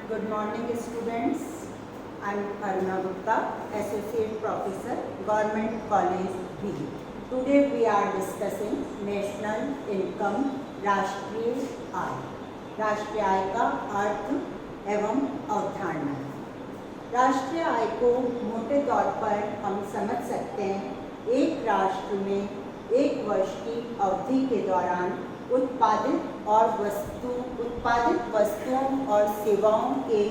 Good morning students. I am Aruna Gupta, Associate Professor, Government College B. Today we are discussing National Income राष्ट्रीय आय। राष्ट्रीय आय का अर्थ एवं अवधारणा। राष्ट्रीय आय को मोटे तौर पर हम समझ सकते हैं एक राष्ट्र में एक वर्ष की अवधि के दौरान उत्पादित वस्तुओं और सेवाओं के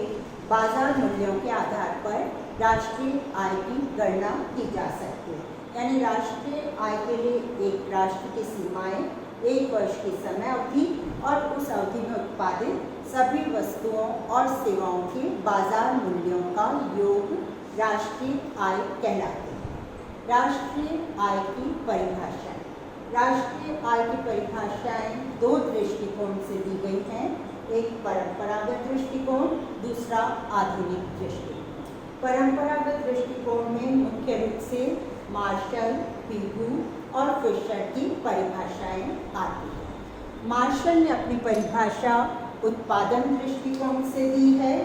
बाजार मूल्यों के आधार पर राष्ट्रीय आय की गणना की जा सकती है। यानी राष्ट्रीय आय के लिए एक राष्ट्र की सीमाएं, एक वर्ष की समय अवधि और उस अवधि में उत्पादित सभी वस्तुओं और सेवाओं के बाजार मूल्यों का योग राष्ट्रीय आय कहलाती है। राष्ट्रीय आय की परिभाषा। राष्ट्रीय आय की परिभाषाएं दो दृष्टिकोण से दी गई हैं, एक परंपरागत दृष्टिकोण, दूसरा आधुनिक दृष्टिकोण। परंपरागत दृष्टिकोण में मुख्य रूप से मार्शल, पिगू और फिशर की परिभाषाएं आती हैं। मार्शल ने अपनी परिभाषा उत्पादन दृष्टिकोण से दी है,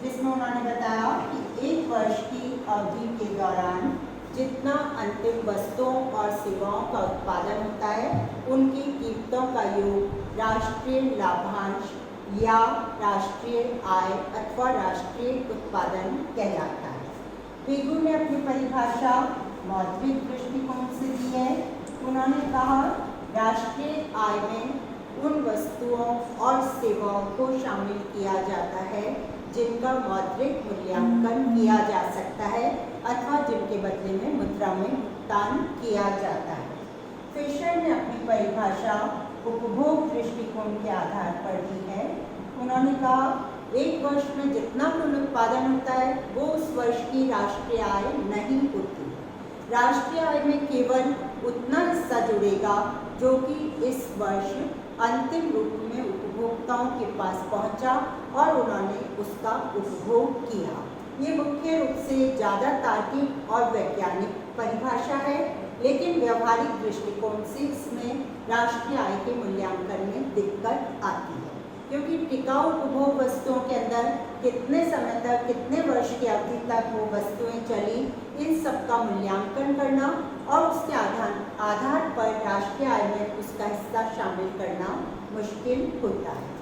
जिसमें उन्होंने बताया कि एक वर्ष की अवधि के दौरान जितना अंतिम वस्तुओं और सेवाओं का उत्पादन होता है उनकी कीमतों का योग राष्ट्रीय लाभांश या राष्ट्रीय आय अथवा राष्ट्रीय उत्पादन कहलाता है। पिगू ने अपनी परिभाषा मौद्रिक दृष्टिकोण से दी है। उन्होंने कहा राष्ट्रीय आय में उन वस्तुओं और सेवाओं को शामिल किया जाता है जिनका मौद्रिक मूल्यांकन किया जा सकता है अथवा जिनके बदले में मुद्रा में भुगतान किया जाता है। फिशर ने अपनी परिभाषा उपभोग दृष्टिकोण के आधार पर दी है। उन्होंने कहा एक वर्ष में जितना कुल उत्पादन होता है वो उस वर्ष की राष्ट्रीय आय नहीं होती। राष्ट्रीय आय में केवल उतना हिस्सा जुड़ेगा जो कि इस वर्ष अंतिम रूप में उपभोक्ताओं के पास पहुंचा और उन्होंने उसका उपभोग किया। ये मुख्य रूप से ज़्यादा तार्किक और वैज्ञानिक परिभाषा है, लेकिन व्यवहारिक दृष्टिकोण से इसमें राष्ट्रीय आय के मूल्यांकन में दिक्कत आती है, क्योंकि टिकाऊ उपभोग वस्तुओं के अंदर कितने समय तक, कितने वर्ष की अवधि तक वो वस्तुएं चली, इन सब का मूल्यांकन करना और उसके आधार पर राष्ट्रीय आय में उसका हिस्सा शामिल करना मुश्किल होता है।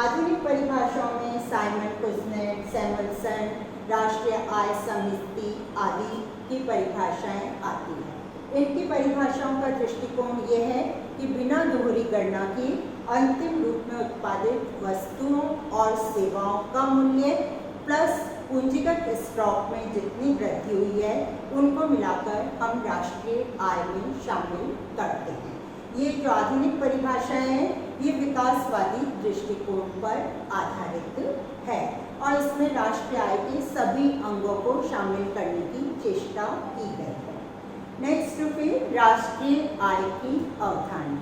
आधुनिक परिभाषाओं में साइमन कुज़नेट, सैमुअल्सन, राष्ट्रीय आय समिति आदि की परिभाषाएं आती हैं। इनकी परिभाषाओं का दृष्टिकोण यह है कि बिना दोहरी गणना की अंतिम रूप में उत्पादित वस्तुओं और सेवाओं का मूल्य प्लस पूंजीगत स्टॉक में जितनी वृद्धि हुई है उनको मिलाकर हम राष्ट्रीय आय में शामिल करते हैं। ये जो आधुनिक परिभाषाएं हैं ये विकासवादी दृष्टिकोण पर आधारित है और इसमें राष्ट्रीय आय के सभी अंगों को शामिल करने की चेष्टा की गई है। नेक्स्ट फिर राष्ट्रीय आय की अवधारणा।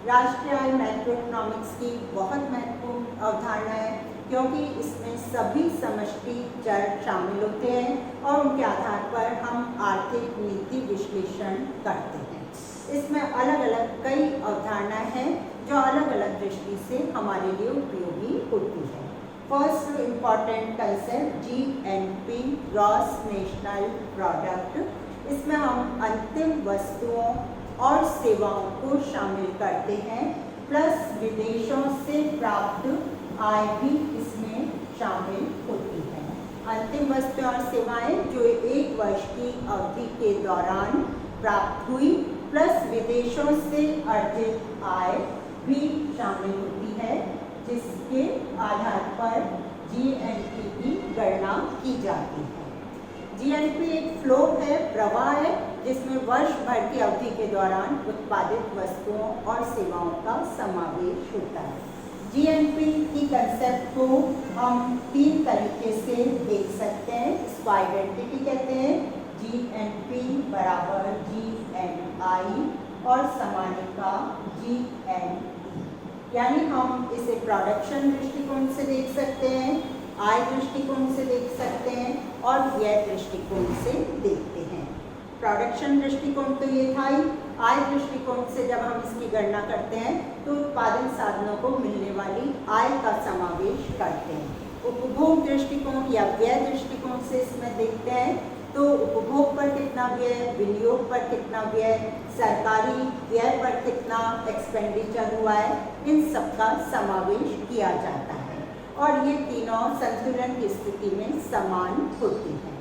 राष्ट्रीय आय मैक्रो इकोनॉमिक्स की बहुत महत्वपूर्ण अवधारणा है, क्योंकि इसमें सभी समष्टि चर शामिल होते हैं और उनके आधार पर हम आर्थिक नीति विश्लेषण करते हैं। इसमें अलग अलग कई अवधारणाएं हैं जो अलग अलग दृष्टि से हमारे लिए उपयोगी होती है। First important concept GNP, gross national product. इसमें हम अंतिम वस्तुओं और सेवाओं को शामिल करते हैं, प्लस विदेशों से प्राप्त आय भी इसमें शामिल होती है। अंतिम वस्तुएं और सेवाएं जो एक वर्ष की अवधि के दौरान प्राप्त हुई, प्लस विदेशों से अर्जित आय भी शामिल होती है, जिसके आधार पर GNP की गणना की जाती है। GNP एक फ्लो है, प्रवाह है, जिसमें वर्ष भर की अवधि के दौरान उत्पादित वस्तुओं और सेवाओं का समावेश होता है। GNP की कंसेप्ट को हम तीन तरीके से देख सकते हैं। इसको आइडेंटिटी कहते हैं, GNP बराबर GNI और समानिका GNE। यानी हम इसे प्रोडक्शन दृष्टिकोण से देख सकते हैं, आय दृष्टिकोण से देख सकते हैं और व्यय दृष्टिकोण से देखते हैं। प्रोडक्शन दृष्टिकोण तो ये था ही, आय दृष्टिकोण से जब हम इसकी गणना करते हैं तो उत्पादन साधनों को मिलने वाली आय का समावेश करते हैं। उपभोग दृष्टिकोण या व्यय दृष्टिकोण से इसमें देखते हैं तो उपभोग पर कितना व्यय, विनियोग पर कितना व्यय, सरकारी व्यय पर कितना एक्सपेंडिचर हुआ है, इन सब का समावेश किया जाता है और ये तीनों संतुलन की स्थिति में समान होती हैं।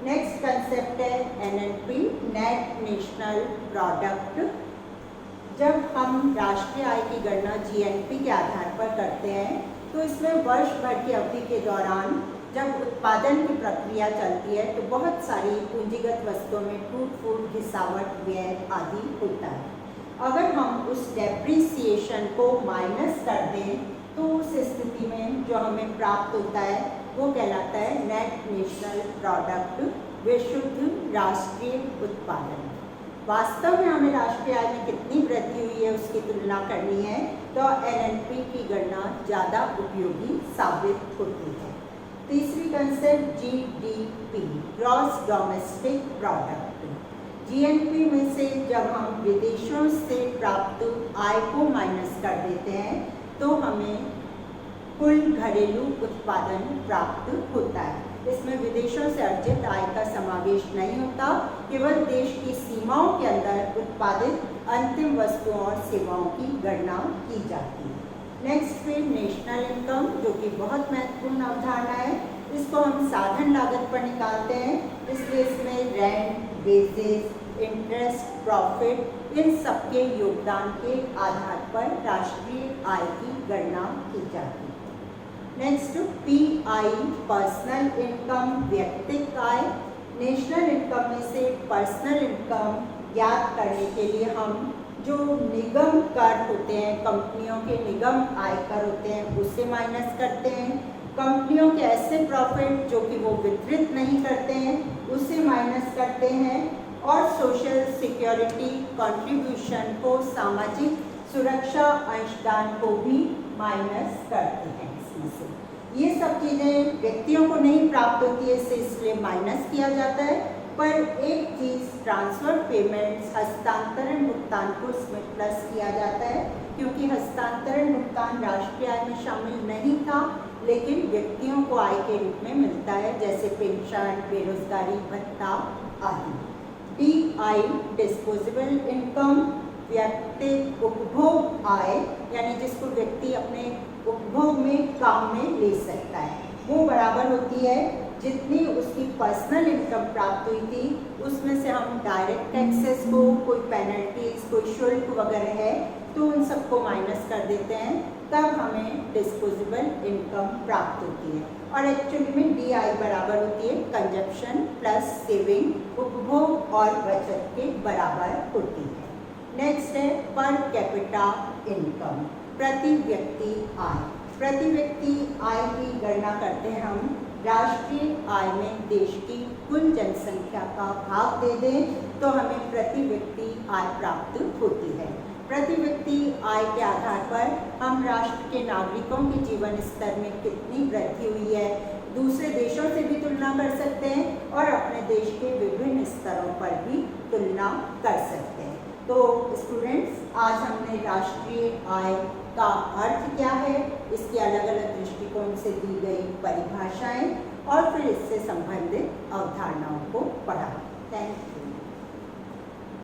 नेक्स्ट कंसेप्ट है एनएनपी, नेट नेशनल प्रोडक्ट। जब हम राष्ट्रीय आय की गणना जीएनपी के आधार पर करते हैं तो इसमें वर्ष भर की अवधि के दौरान जब उत्पादन की प्रक्रिया चलती है तो बहुत सारी पूंजीगत वस्तुओं में टूट फूट, घिसावट, व्यय आदि होता है। अगर हम उस डेप्रिसिएशन को माइनस कर दें तो उस स्थिति में जो हमें प्राप्त होता है वो कहलाता है नेट नेशनल प्रोडक्ट, विशुद्ध राष्ट्रीय उत्पादन। वास्तव में हमें राष्ट्रीय आय में कितनी वृद्धि हुई है उसकी तुलना करनी है तो एनएनपी की गणना ज़्यादा उपयोगी साबित होती है। तीसरी concept GDP, gross domestic product. GNP में से जब हम विदेशों से प्राप्त आय को माइनस कर देते हैं तो हमें कुल घरेलू उत्पादन प्राप्त होता है। इसमें विदेशों से अर्जित आय का समावेश नहीं होता, केवल देश की सीमाओं के अंदर उत्पादित अंतिम वस्तुओं और सेवाओं की गणना की जाती है। नेक्स्ट फिर नेशनल इनकम, जो कि बहुत महत्वपूर्ण अवधारणा है। इसको हम साधन लागत पर निकालते हैं, इसलिए इसमें रेंट, वेजेस, इंटरेस्ट, प्रॉफिट, इन सबके योगदान के आधार पर राष्ट्रीय आय की गणना की जाती है। नेक्स्ट पीआई, पर्सनल इनकम, व्यक्तिगत आय। नेशनल इनकम में से पर्सनल इनकम ज्ञात करने के लिए हम जो निगम कर होते हैं, कंपनियों के निगम आयकर होते हैं, उससे माइनस करते हैं। कंपनियों के ऐसे प्रॉफिट जो कि वो वितरित नहीं करते हैं उससे माइनस करते हैं और सोशल सिक्योरिटी कंट्रीब्यूशन को, सामाजिक सुरक्षा अंशदान को भी माइनस करते हैं इसमें से। ये सब चीज़ें व्यक्तियों को नहीं प्राप्त होती है, इसलिए माइनस किया जाता है। पर एक चीज़, ट्रांसफर पेमेंट्स, हस्तांतरण भुगतान को इसमें प्लस किया जाता है क्योंकि हस्तांतरण भुगतान राष्ट्रीय आय में शामिल नहीं था लेकिन व्यक्तियों को आय के रूप में मिलता है, जैसे पेंशन, बेरोजगारी भत्ता आदि। डीआई, डिस्पोजेबल इनकम, व्यक्ति उपभोग आय, यानी जिसको व्यक्ति अपने उपभोग में काम में ले सकता है, वो बराबर होती है जितनी उसकी पर्सनल इनकम प्राप्त हुई थी उसमें से हम डायरेक्ट टैक्सेस को, कोई पेनल्टीज, कोई शुल्क वगैरह है तो उन सबको माइनस कर देते हैं, तब हमें डिस्पोजेबल इनकम प्राप्त होती है। और एक्चुअली में डीआई बराबर होती है कंजप्शन प्लस सेविंग, उपभोग और बचत के बराबर होती है। नेक्स्ट है पर कैपिटा इनकम, प्रति व्यक्ति आय। प्रति व्यक्ति आय की गणना करते हैं हम राष्ट्रीय आय में देश की कुल जनसंख्या का भाग दे दें तो हमें प्रति व्यक्ति आय प्राप्त होती है। प्रति व्यक्ति आय के आधार पर हम राष्ट्र के नागरिकों के जीवन स्तर में कितनी वृद्धि हुई है दूसरे देशों से भी तुलना कर सकते हैं और अपने देश के विभिन्न स्तरों पर भी तुलना कर सकते हैं। तो स्टूडेंट्स, आज हमने राष्ट्रीय आय का अर्थ क्या है, इसकी अलग अलग दृष्टिकोण से दी गई परिभाषाएं और फिर इससे संबंधित अवधारणाओं को पढ़ा। Thank you.